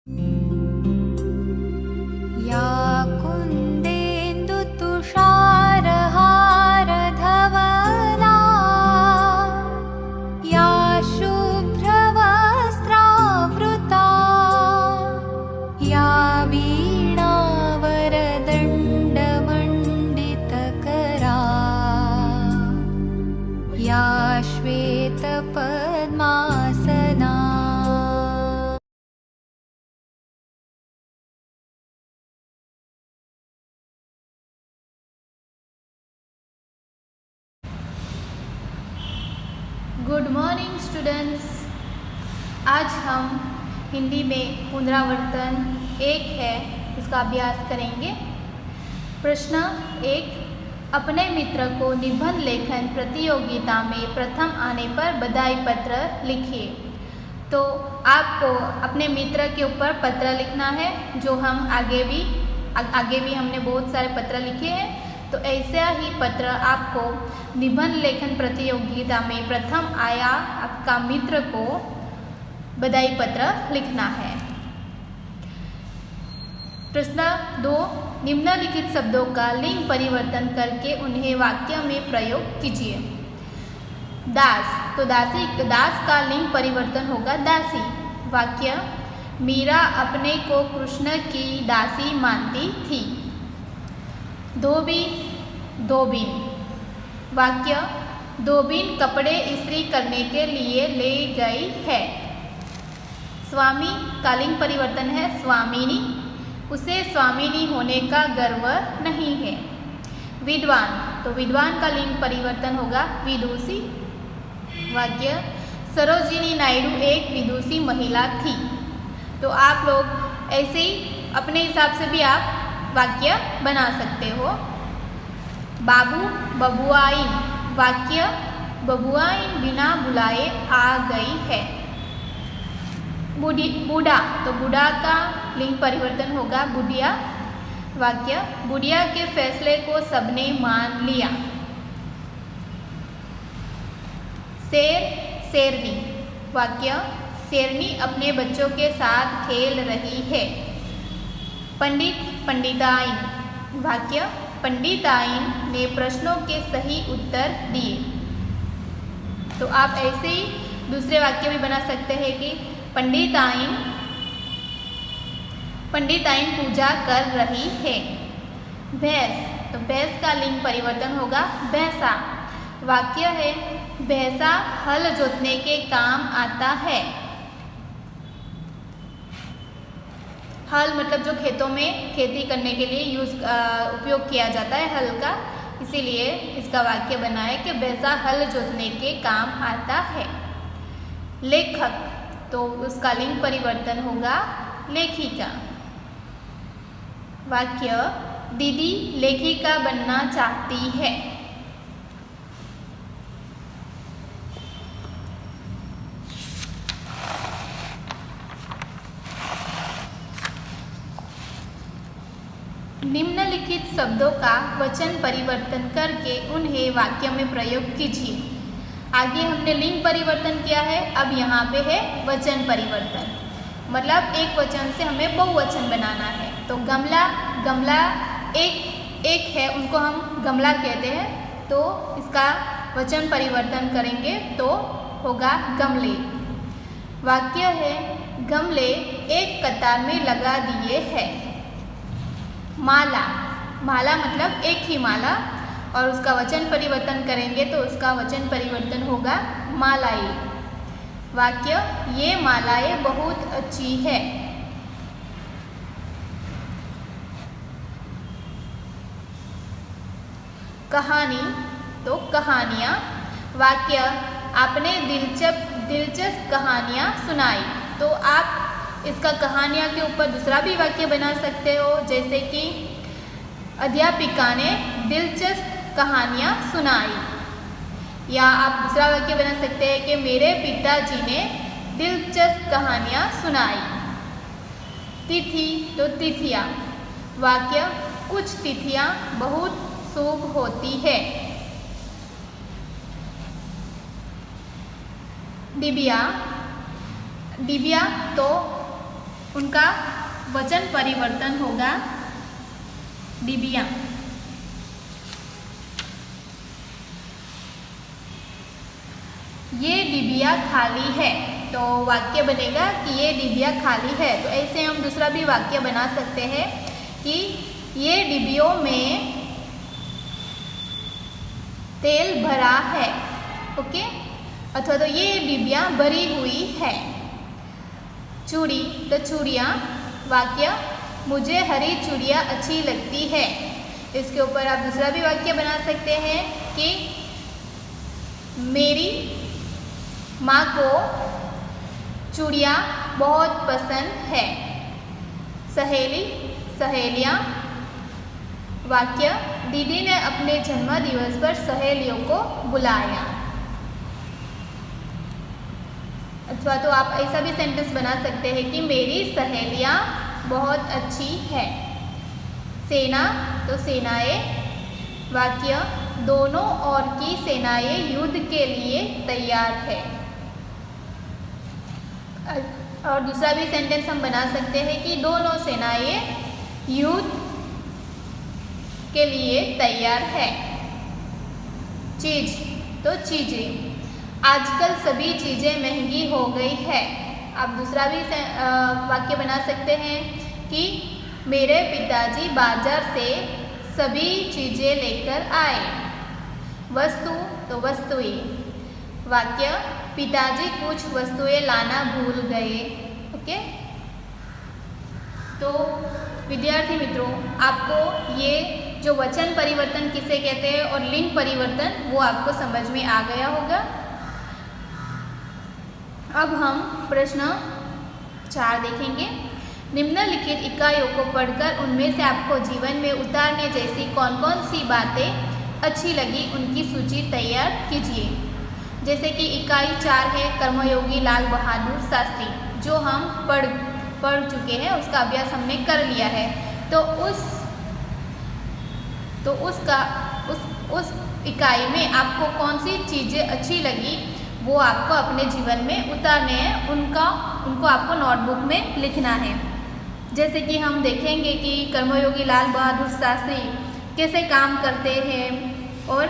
या कुन्देन्दुतुषारहारधवला या शुभ्रवस्त्रावृता या वीणावरदण्डमण्डितकरा या श्वेतपद्मासना। Good morning students. आज हम हिंदी में पुनरावर्तन 1 है उसका अभ्यास करेंगे। प्रश्न 1, अपने मित्र को निबंध लेखन प्रतियोगिता में प्रथम आने पर बधाई पत्र लिखिए। तो आपको अपने मित्र के ऊपर पत्र लिखना है, जो हम आगे भी हमने बहुत सारे पत्र लिखे हैं। तो ऐसा ही पत्र आपको निबंध लेखन प्रतियोगिता में प्रथम आया आपका मित्र को बधाई पत्र लिखना है। प्रश्न 2, निम्नलिखित शब्दों का लिंग परिवर्तन करके उन्हें वाक्य में प्रयोग कीजिए। दास, तो दास का लिंग परिवर्तन होगा दासी। वाक्य, मीरा अपने को कृष्ण की दासी मानती थी। धोबीन, वाक्य, धोबीन कपड़े इस्त्री करने के लिए ले गई है। स्वामी का लिंग परिवर्तन है स्वामिनी, उसे स्वामिनी होने का गर्व नहीं है। विद्वान, तो विद्वान का लिंग परिवर्तन होगा विदुषी। वाक्य, सरोजिनी नायडू एक विदुषी महिला थी। तो आप लोग ऐसे ही अपने हिसाब से भी आप वाक्य बना सकते हो। बाबू बबुआइन, वाक्य, बबुआइन बिना बुलाए आ गई है। बूढ़ा, तो बूढ़ा का लिंग परिवर्तन होगा बुढ़िया। वाक्य, बुढ़िया के फैसले को सबने मान लिया। शेर शेरनी, वाक्य, शेरनी अपने बच्चों के साथ खेल रही है। पंडित पंडिताइन, वाक्य, पंडिताइन ने प्रश्नों के सही उत्तर दिए। तो आप ऐसे ही दूसरे वाक्य भी बना सकते हैं कि पंडिताइन पूजा कर रही है। भैंस, तो भैंस का लिंग परिवर्तन होगा भैंसा। वाक्य है, भैंसा हल जोतने के काम आता है। हल मतलब जो खेतों में खेती करने के लिए उपयोग किया जाता है हल का, इसीलिए इसका वाक्य बना है कि भैंसा हल जोतने के काम आता है। लेखक, तो उसका लिंग परिवर्तन होगा लेखिका। वाक्य, दीदी लेखिका बनना चाहती है। निम्नलिखित शब्दों का वचन परिवर्तन करके उन्हें वाक्य में प्रयोग कीजिए। आगे हमने लिंग परिवर्तन किया है, अब यहाँ पे है वचन परिवर्तन। मतलब एक वचन से हमें बहुवचन बनाना है। तो गमला एक है, उनको हम गमला कहते हैं। तो इसका वचन परिवर्तन करेंगे तो होगा गमले। वाक्य है, गमले एक कतार में लगा दिए हैं। माला मतलब एक ही माला, और उसका वचन परिवर्तन करेंगे तो उसका वचन परिवर्तन होगा मालाएं। वाक्य, ये मालाएं बहुत अच्छी है। कहानी, तो कहानियाँ। वाक्य, आपने दिलचस्प कहानियाँ सुनाई। तो आप इसका कहानियाँ के ऊपर दूसरा भी वाक्य बना सकते हो, जैसे कि अध्यापिका ने दिलचस्प कहानियाँ सुनाई। या आप दूसरा वाक्य बना सकते हैं कि मेरे पिताजी ने दिलचस्प कहानियाँ सुनाई। तिथि, तो तिथियाँ। वाक्य, कुछ तिथियाँ बहुत शुभ होती है। डिबिया, तो उनका वचन परिवर्तन होगा डिबिया। ये डिबिया खाली है, तो वाक्य बनेगा कि ये डिबिया खाली है। तो ऐसे हम दूसरा भी वाक्य बना सकते हैं कि ये डिबियों में तेल भरा है। ओके, अथवा तो ये डिबिया भरी हुई है। चूड़ी, तो चूड़ियाँ, वाक्य मुझे हरी चूड़ियाँ अच्छी लगती है। इसके ऊपर आप दूसरा भी वाक्य बना सकते हैं कि मेरी माँ को चूड़ियाँ बहुत पसंद है। सहेली, सहेलियाँ, वाक्य दीदी ने अपने जन्मदिवस पर सहेलियों को बुलाया। अथवा तो आप ऐसा भी सेंटेंस बना सकते हैं कि मेरी सहेलियाँ बहुत अच्छी है। सेना, तो सेनाएं, वाक्य दोनों ओर की सेनाएं युद्ध के लिए तैयार है। और दूसरा भी सेंटेंस हम बना सकते हैं कि दोनों सेनाएं युद्ध के लिए तैयार है। चीज, तो चीजें, आजकल सभी चीज़ें महंगी हो गई है। आप दूसरा भी वाक्य बना सकते हैं कि मेरे पिताजी बाजार से सभी चीज़ें लेकर आए। वस्तु, तो वस्तुएं, वाक्य पिताजी कुछ वस्तुएं लाना भूल गए। ओके, तो विद्यार्थी मित्रों, आपको ये जो वचन परिवर्तन किसे कहते हैं और लिंग परिवर्तन वो आपको समझ में आ गया होगा। अब हम प्रश्न 4 देखेंगे। निम्नलिखित इकाइयों को पढ़कर उनमें से आपको जीवन में उतारने जैसी कौन कौन सी बातें अच्छी लगी उनकी सूची तैयार कीजिए। जैसे कि इकाई 4 है कर्मयोगी लाल बहादुर शास्त्री, जो हम पढ़ चुके हैं, उसका अभ्यास हमने कर लिया है। तो उस इकाई में आपको कौन सी चीज़ें अच्छी लगी वो आपको अपने जीवन में उतारने हैं, उनको आपको नोटबुक में लिखना है। जैसे कि हम देखेंगे कि कर्मयोगी लाल बहादुर शास्त्री कैसे काम करते हैं और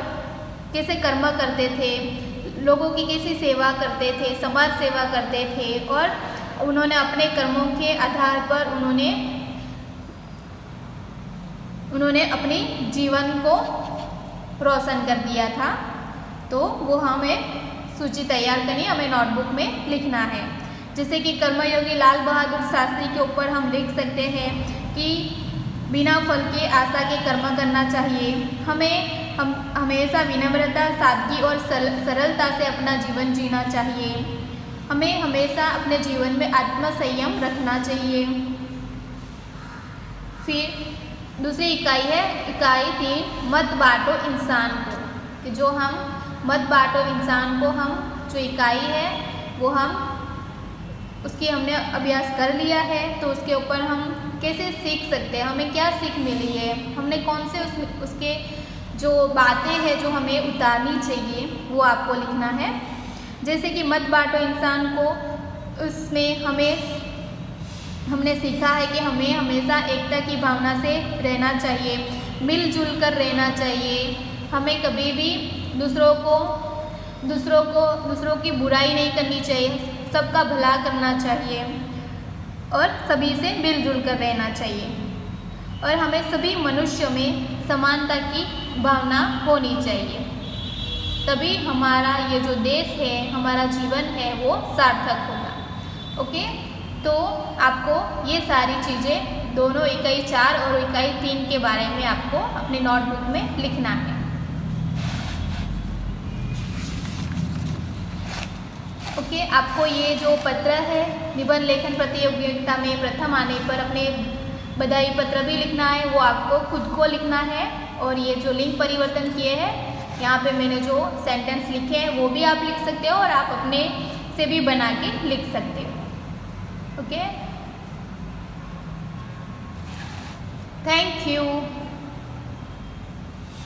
कैसे कर्म करते थे, लोगों की कैसी सेवा करते थे, समाज सेवा करते थे, और उन्होंने अपने कर्मों के आधार पर उन्होंने अपने जीवन को रोशन कर दिया था। तो वो हमें सूची तैयार करनी, हमें नोटबुक में लिखना है। जैसे कि कर्मयोगी लाल बहादुर शास्त्री के ऊपर हम लिख सकते हैं कि बिना फल के आशा के कर्म करना चाहिए। हम हमेशा विनम्रता, सादगी और सरलता से अपना जीवन जीना चाहिए। हमें हमेशा अपने जीवन में आत्मसंयम रखना चाहिए। फिर दूसरी इकाई है इकाई 3, मत बांटो इंसान को, कि जो हम मत बांटो इंसान को, हम जो इकाई है वो उसकी हमने अभ्यास कर लिया है। तो उसके ऊपर हम कैसे सीख सकते हैं, हमें क्या सीख मिली है, हमने कौन से उसके जो बातें हैं जो हमें उतारनी चाहिए वो आपको लिखना है। जैसे कि मत बांटो इंसान को, उसमें हमने सीखा है कि हमें हमेशा एकता की भावना से रहना चाहिए, मिलजुल कर रहना चाहिए। हमें कभी भी दूसरों की बुराई नहीं करनी चाहिए, सबका भला करना चाहिए और सभी से मिलजुल कर रहना चाहिए। और हमें सभी मनुष्यों में समानता की भावना होनी चाहिए, तभी हमारा ये जो देश है, हमारा जीवन है वो सार्थक होगा। ओके, तो आपको ये सारी चीज़ें दोनों इकाई 4 और इकाई 3 के बारे में आपको अपने नोटबुक में लिखना है। ओके, आपको ये जो पत्र है निबंध लेखन प्रतियोगिता में प्रथम आने पर अपने बधाई पत्र भी लिखना है, वो आपको खुद को लिखना है। और ये जो लिंग periवर्तन किए हैं, यहाँ पे मैंने जो सेंटेंस लिखे हैं वो भी आप लिख सकते हो और आप अपने से भी बना के लिख सकते हो। Okay, thank you.